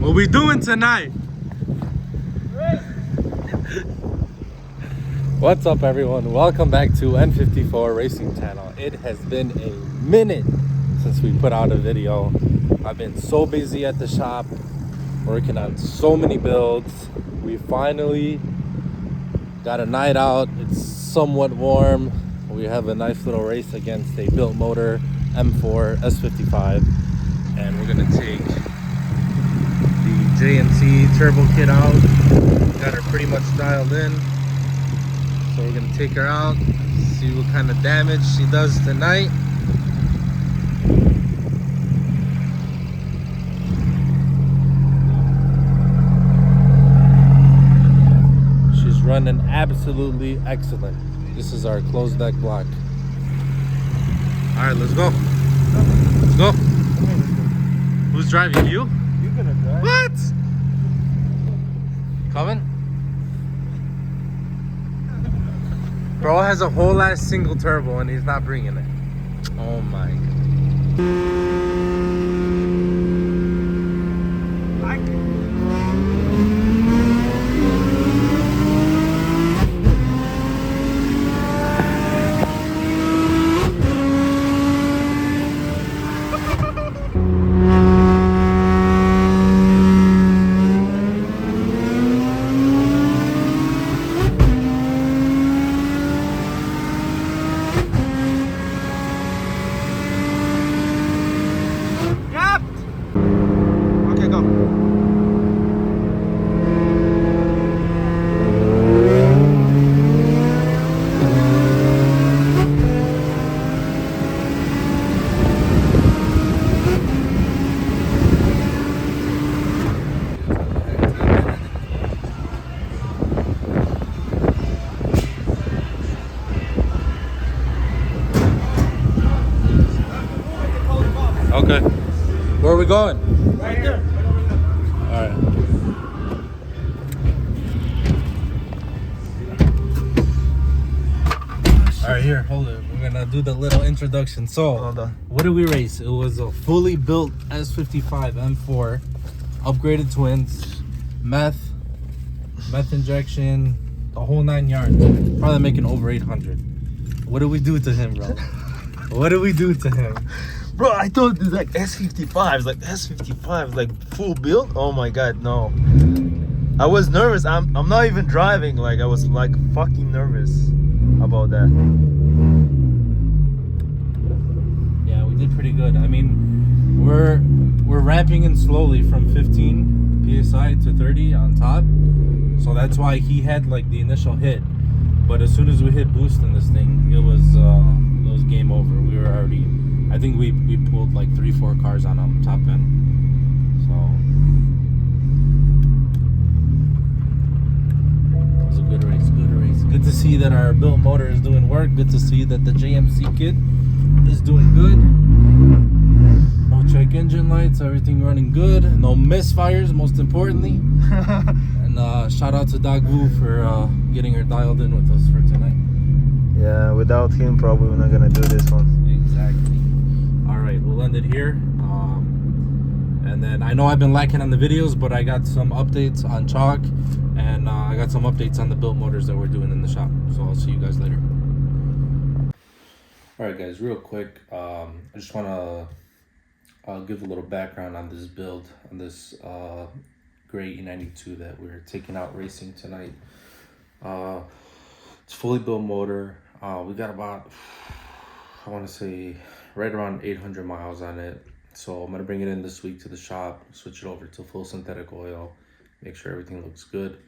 What we doing tonight? What's up, everyone? Welcome back to N54 Racing Channel. It has been a minute since we put out a video. I've been so busy at the shop, working on so many builds. We finally got a night out. It's somewhat warm. We have a nice little race against a built motor M4 S55, and we're gonna take the JMC Turbo Kit out. Got her pretty much dialed in, so we're gonna take her out, see what kind of damage she does tonight. She's running absolutely excellent. This is our closed deck block. All right, let's go. Let's go. Who's driving? You? You're gonna drive. What? Coming? Bro has a whole ass single turbo and he's not bringing it. Oh my God. Okay. Where are we going? Right here. Alright. Alright, here, hold it. We're gonna do the little introduction. So, what did we race? It was a fully built S55 M4, upgraded twins, meth injection, the whole 9 yards. Probably making over 800. What did we do to him, bro? What did we do to him? Bro, I thought it's like S55s, like S55s, like full build. Oh my God, no. I was nervous. I'm not even driving. Like I was like fucking nervous about that. Yeah, we did pretty good. I mean, we're ramping in slowly from 15 psi to 30 on top, so that's why he had like the initial hit. But as soon as we hit boost in this thing, it was game over. We were already, I think we pulled like 3-4 cars on him top end. So it was a good race, good race. Good to see that our built motor is doing work. Good to see that the JMC kit is doing good. No check engine lights, everything running good. No misfires, most importantly. And shout out to Dog Wu for getting her dialed in with us for tonight. Yeah, without him, probably we're not gonna do this one. Exactly. All right, we'll end it here. And then I know I've been lacking on the videos, but I got some updates on chalk, and I got some updates on the built motors that we're doing in the shop. So I'll see you guys later. All right, guys, real quick, I just want to give a little background on this build, on this gray E92 that we're taking out racing tonight. It's fully built motor. We got about, I want to say, right around 800 miles on it. So I'm going to bring it in this week to the shop, switch it over to full synthetic oil, make sure everything looks good.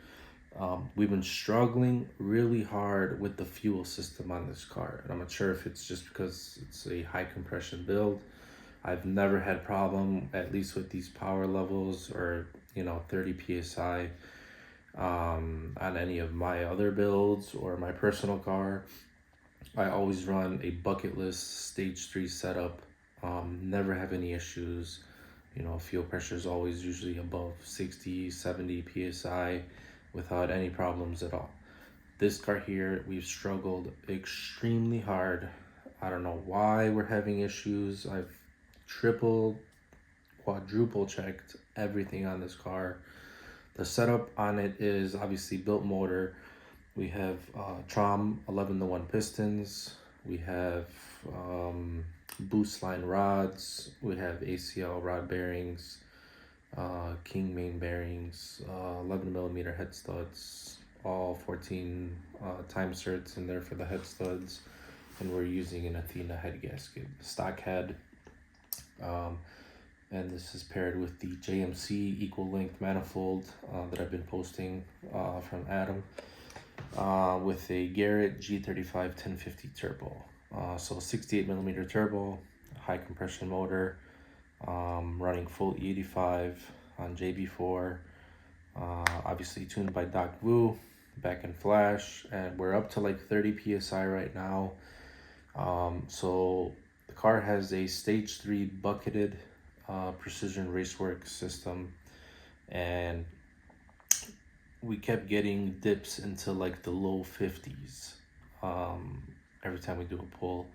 We've been struggling really hard with the fuel system on this car. And I'm not sure if it's just because it's a high compression build. I've never had problem, at least with these power levels or, 30 PSI on any of my other builds or my personal car. I always run a bucket list stage 3 setup. Never have any issues. Fuel pressure is always usually above 60, 70 PSI without any problems at all. This car here, we've struggled extremely hard. I don't know why we're having issues. I've triple, quadruple checked everything on this car. The setup on it is obviously built motor. We have traum 11-to-1 pistons. We have boostline rods. We have ACL rod bearings, king main bearings, 11mm head studs, all 14 time certs in there for the head studs, and we're using an Athena head gasket, stock head. And this is paired with the JMC equal length manifold that I've been posting from Adam, with a Garrett G35-1050 Turbo. So 68mm turbo, high compression motor, running full E85 on JB4, obviously tuned by Doc Vu, back in flash, and we're up to like 30 psi right now. So the car has a stage 3 bucketed precision racework system, and we kept getting dips into like the low 50s every time we do a pull.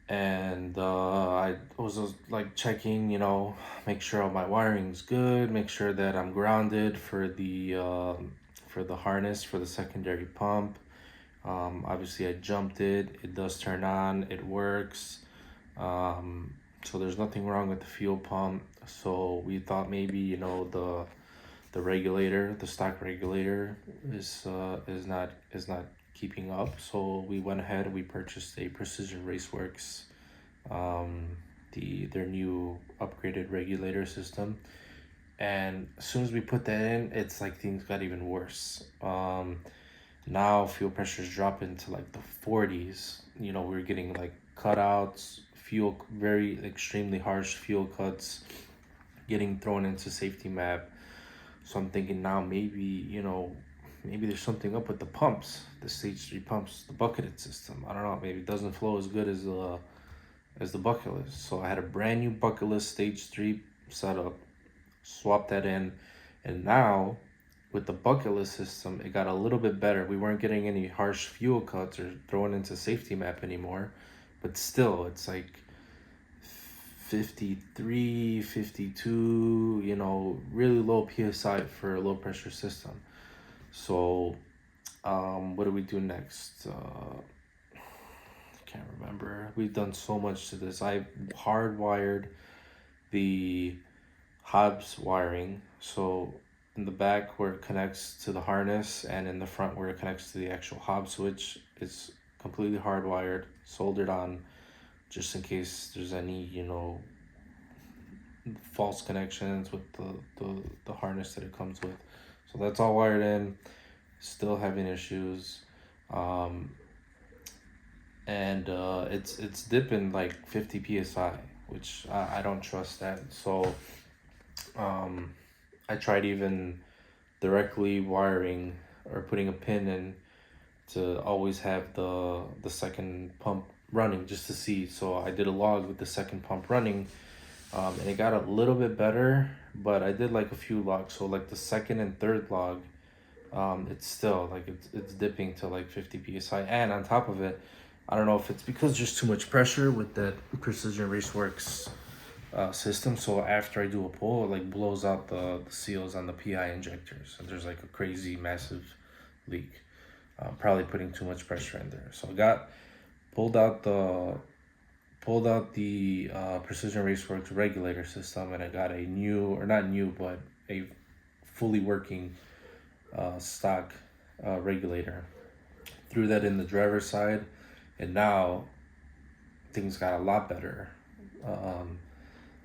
And I was like checking, you know, make sure all my wiring's good, make sure that I'm grounded for the harness for the secondary pump. Obviously I jumped it, it does turn on, it works. So there's nothing wrong with the fuel pump. So we thought maybe, you know, the regulator, the stock regulator is not keeping up. So we went ahead and we purchased a Precision Raceworks, their new upgraded regulator system. And as soon as we put that in, it's like things got even worse. Now fuel pressure's dropping to like the 40s. You know, we're getting like cutouts, very extremely harsh fuel cuts, getting thrown into safety map. So I'm thinking now maybe, you know, maybe there's something up with the pumps, the stage 3 pumps, the bucketed system. I don't know, maybe it doesn't flow as good as the bucketless. So I had a brand new bucketless stage 3 setup, swapped that in, and now with the bucketless system, it got a little bit better. We weren't getting any harsh fuel cuts or throwing into safety map anymore, but still, it's like 53, 52, you know, really low PSI for a low pressure system. So what do we do next? Can't remember. We've done so much to this. I hardwired the Hobbs wiring, so in the back where it connects to the harness and in the front where it connects to the actual Hobbs switch, it's completely hardwired, soldered on, just in case there's any, you know, false connections with the harness that it comes with. So that's all wired in, still having issues. And it's dipping like 50 psi, which I don't trust that. So I tried even directly wiring or putting a pin in to always have the second pump running, just to see. So I did a log with the second pump running, and it got a little bit better, but I did like a few logs. So like the second and third log, it's still like it's dipping to like 50 psi. And on top of it, I don't know if it's because there's too much pressure with that Precision Raceworks system. So after I do a pull, it like blows out the seals on the PI injectors, and there's like a crazy massive leak. Probably putting too much pressure in there. So I got pulled out the Precision Raceworks regulator system, and I got a new, or not new, but a fully working stock regulator. Threw that in the driver's side, and now things got a lot better.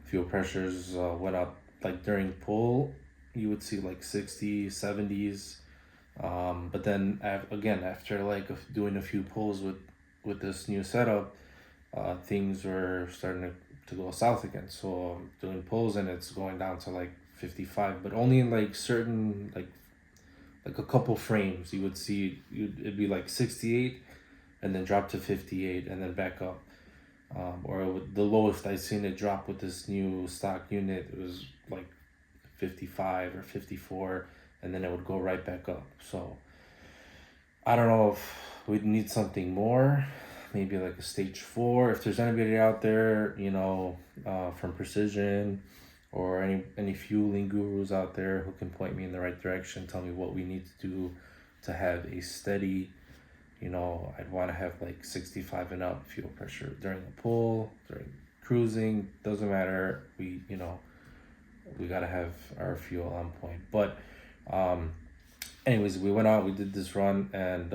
Fuel pressures went up, like during pull you would see like 60s, 70s, but then again after like doing a few pulls with this new setup, things were starting to go south again. So I'm doing pulls and it's going down to like 55, but only in like certain like a couple frames you would see it'd be like 68 and then drop to 58 and then back up. Or the lowest I seen it drop with this new stock unit, it was like 55 or 54, and then it would go right back up. So I don't know if we'd need something more, maybe like a stage 4. If there's anybody out there, you know, from Precision or any fueling gurus out there who can point me in the right direction, tell me what we need to do to have a steady, you know, I'd want to have like 65 and up fuel pressure during the pull, during cruising, doesn't matter. We, you know, we got to have our fuel on point. But anyways, we went out, we did this run, and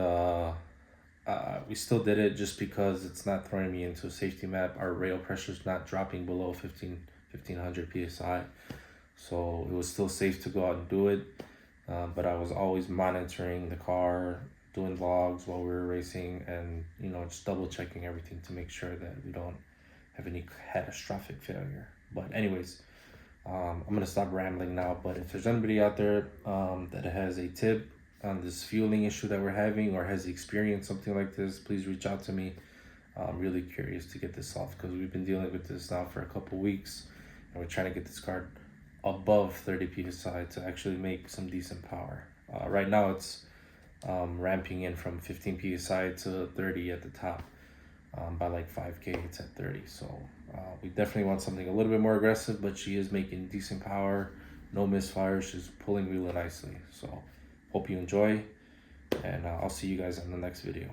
we still did it just because it's not throwing me into a safety map. Our rail pressure is not dropping below 1500 psi, so it was still safe to go out and do it. But I was always monitoring the car, doing vlogs while we were racing, and you know, just double checking everything to make sure that we don't have any catastrophic failure. But anyways, I'm gonna stop rambling now. But if there's anybody out there that has a tip on this fueling issue that we're having, or has experienced something like this, please reach out to me. I'm really curious to get this solved, because we've been dealing with this now for a couple weeks, and we're trying to get this car above 30 psi to actually make some decent power. Right now it's ramping in from 15 psi to 30 at the top. By like 5k it's at 30, so we definitely want something a little bit more aggressive, but she is making decent power, no misfires, she's pulling really nicely. So hope you enjoy, and I'll see you guys in the next video.